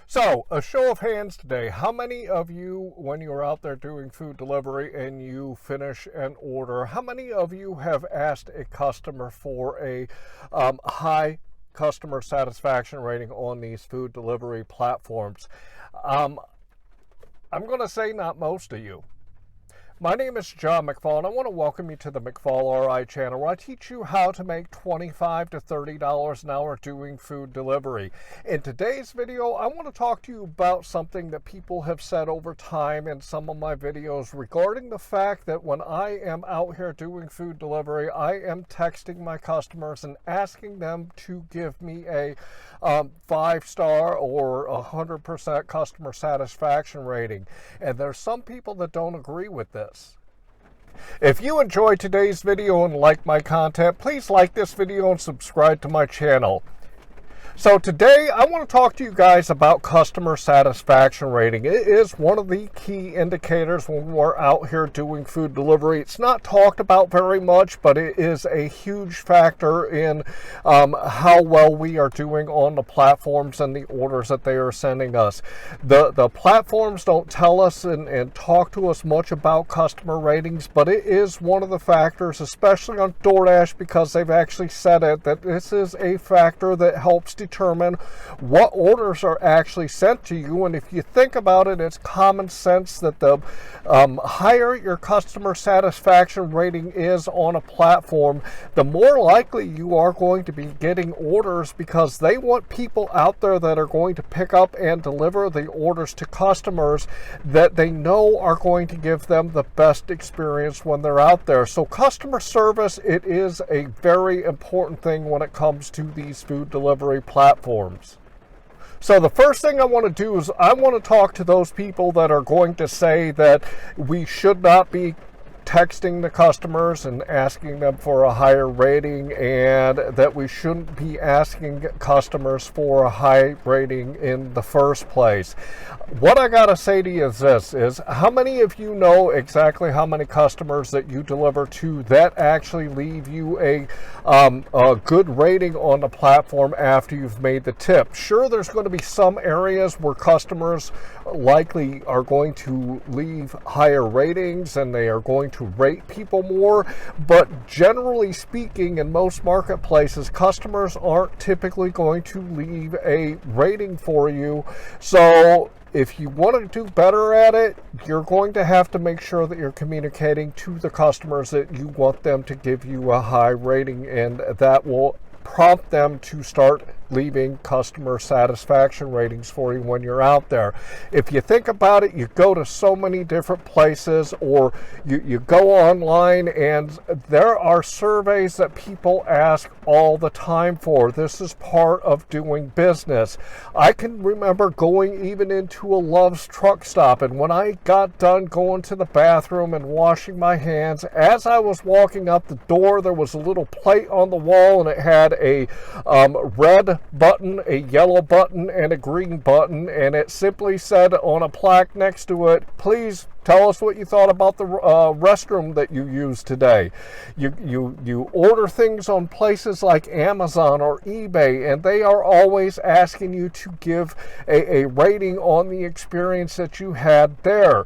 So, a show of hands today. How many of you, when you're out there doing food delivery and you finish an order, how many of you have asked a customer for a high customer satisfaction rating on these food delivery platforms? I'm going to say not most of you. My name is John McFall, and I want to welcome you to the McFallRI channel, where I teach you how to make $25 to $30 an hour doing food delivery. In today's video, I want to talk to you about something that people have said over time in some of my videos regarding the fact that when I am out here doing food delivery, I am texting my customers and asking them to give me a 5-star or 100% customer satisfaction rating. And there's some people that don't agree with this. If you enjoyed today's video and like my content, please like this video and subscribe to my channel. So today I want to talk to you guys about customer satisfaction rating. It is one of the key indicators when we're out here doing food delivery. It's not talked about very much, but it is a huge factor in how well we are doing on the platforms and the orders that they are sending us. The platforms don't tell us and talk to us much about customer ratings, but it is one of the factors, especially on DoorDash, because they've actually said it, that this is a factor that helps determine what orders are actually sent to you. And if you think about it, it's common sense that the higher your customer satisfaction rating is on a platform, the more likely you are going to be getting orders, because they want people out there that are going to pick up and deliver the orders to customers that they know are going to give them the best experience when they're out there. So customer service, it is a very important thing when it comes to these food delivery platforms. So the first thing I want to do is I want to talk to those people that are going to say that we should not be texting the customers and asking them for a higher rating, and that we shouldn't be asking customers for a high rating in the first place. What I gotta say to you is this, is how many of you know exactly how many customers that you deliver to that actually leave you a good rating on the platform after you've made the tip? Sure, there's going to be some areas where customers likely are going to leave higher ratings and they are going to rate people more, but generally speaking, in most marketplaces, customers aren't typically going to leave a rating for you. So if you want to do better at it, you're going to have to make sure that you're communicating to the customers that you want them to give you a high rating, and that will prompt them to start leaving customer satisfaction ratings for you when you're out there. If you think about it, you go to so many different places, or you go online, and there are surveys that people ask all the time for. This is part of doing business. I can remember going even into a Love's truck stop, and when I got done going to the bathroom and washing my hands, as I was walking out the door, there was a little plate on the wall, and it had a red button, a yellow button, and a green button, and it simply said on a plaque next to it, "Please tell us what you thought about the restroom that you used today." You order things on places like Amazon or eBay, and they are always asking you to give a rating on the experience that you had there.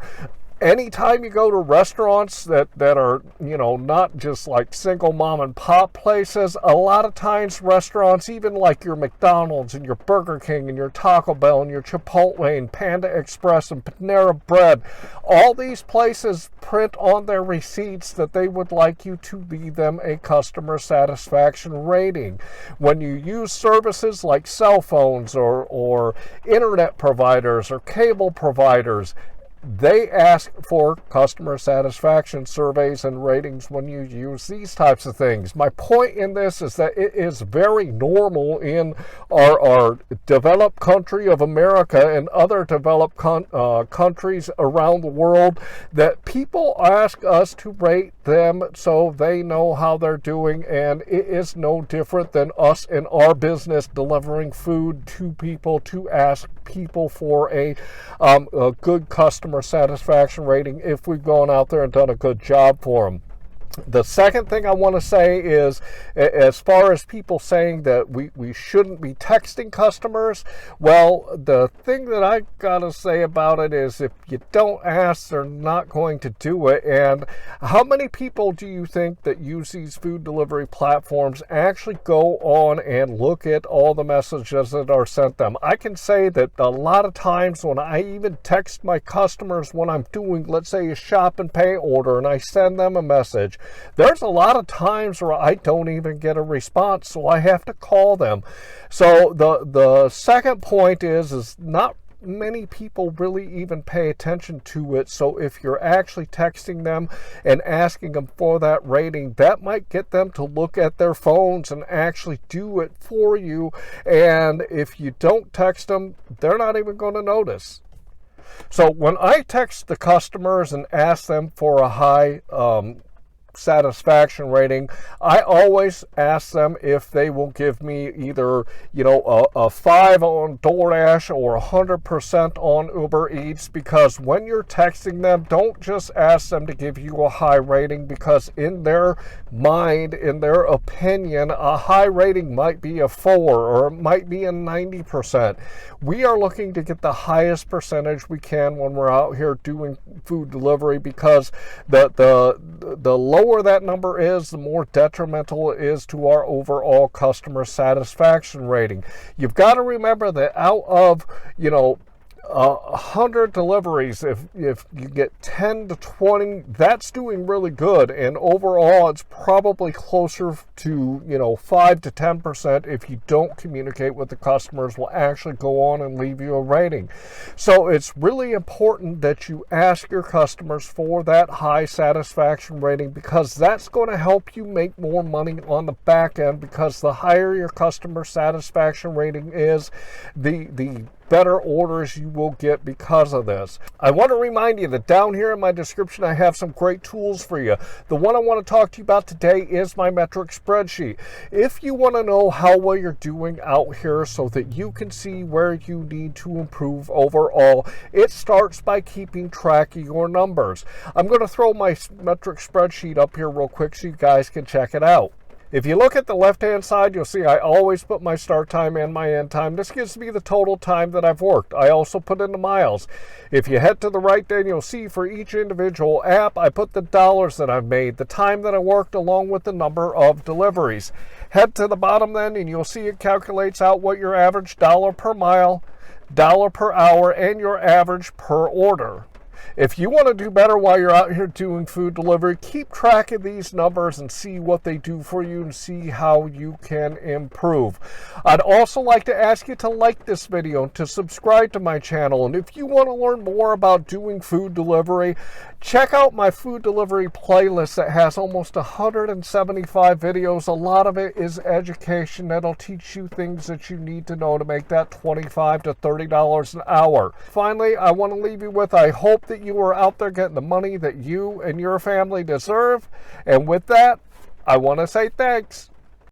Anytime you go to restaurants that are, you know, not just like single mom and pop places, a lot of times restaurants, even like your McDonald's and your Burger King and your Taco Bell and your Chipotle and Panda Express and Panera Bread, all these places print on their receipts that they would like you to leave them a customer satisfaction rating. When you use services like cell phones or internet providers or cable providers, they ask for customer satisfaction surveys and ratings when you use these types of things. My point in this is that it is very normal in our developed country of America and other developed countries around the world that people ask us to rate them so they know how they're doing, and it is no different than us in our business delivering food to people to ask people for a good customer satisfaction rating if we've gone out there and done a good job for them. The second thing I want to say is, as far as people saying that we shouldn't be texting customers, well, the thing that I gotta say about it is, if you don't ask, they're not going to do it. And how many people do you think that use these food delivery platforms actually go on and look at all the messages that are sent them? I can say that a lot of times when I even text my customers when I'm doing, let's say, a shop and pay order, and I send them a message, there's a lot of times where I don't even get a response, so I have to call them. So the second point is not many people really even pay attention to it. So if you're actually texting them and asking them for that rating, that might get them to look at their phones and actually do it for you. And if you don't text them, they're not even going to notice. So when I text the customers and ask them for a high satisfaction rating, I always ask them if they will give me either, a 5 on DoorDash or 100% on Uber Eats, because when you're texting them, don't just ask them to give you a high rating, because in their mind, in their opinion, a high rating might be a 4 or it might be a 90%. We are looking to get the highest percentage we can when we're out here doing food delivery, because the lower that number is, the more detrimental it is to our overall customer satisfaction rating. You've got to remember that out of 100 deliveries, if you get 10 to 20, that's doing really good. And overall, it's probably closer to 5 to 10% if you don't communicate with the customers will actually go on and leave you a rating. So it's really important that you ask your customers for that high satisfaction rating, because that's going to help you make more money on the back end, because the higher your customer satisfaction rating is, the better orders you will get because of this. I want to remind you that down here in my description, I have some great tools for you. The one I want to talk to you about today is my metric spreadsheet. If you want to know how well you're doing out here so that you can see where you need to improve overall, it starts by keeping track of your numbers. I'm going to throw my metric spreadsheet up here real quick so you guys can check it out. If you look at the left-hand side, you'll see I always put my start time and my end time. This gives me the total time that I've worked. I also put in the miles. If you head to the right, then you'll see for each individual app, I put the dollars that I've made, the time that I worked, along with the number of deliveries. Head to the bottom then, and you'll see it calculates out what your average dollar per mile, dollar per hour, and your average per order. If you want to do better while you're out here doing food delivery, keep track of these numbers and see what they do for you and see how you can improve. I'd also like to ask you to like this video and to subscribe to my channel. And if you want to learn more about doing food delivery, check out my food delivery playlist that has almost 175 videos. A lot of it is education that'll teach you things that you need to know to make that $25 to $30 an hour. Finally, I want to leave you with, I hope that you are out there getting the money that you and your family deserve. And with that, I want to say thanks.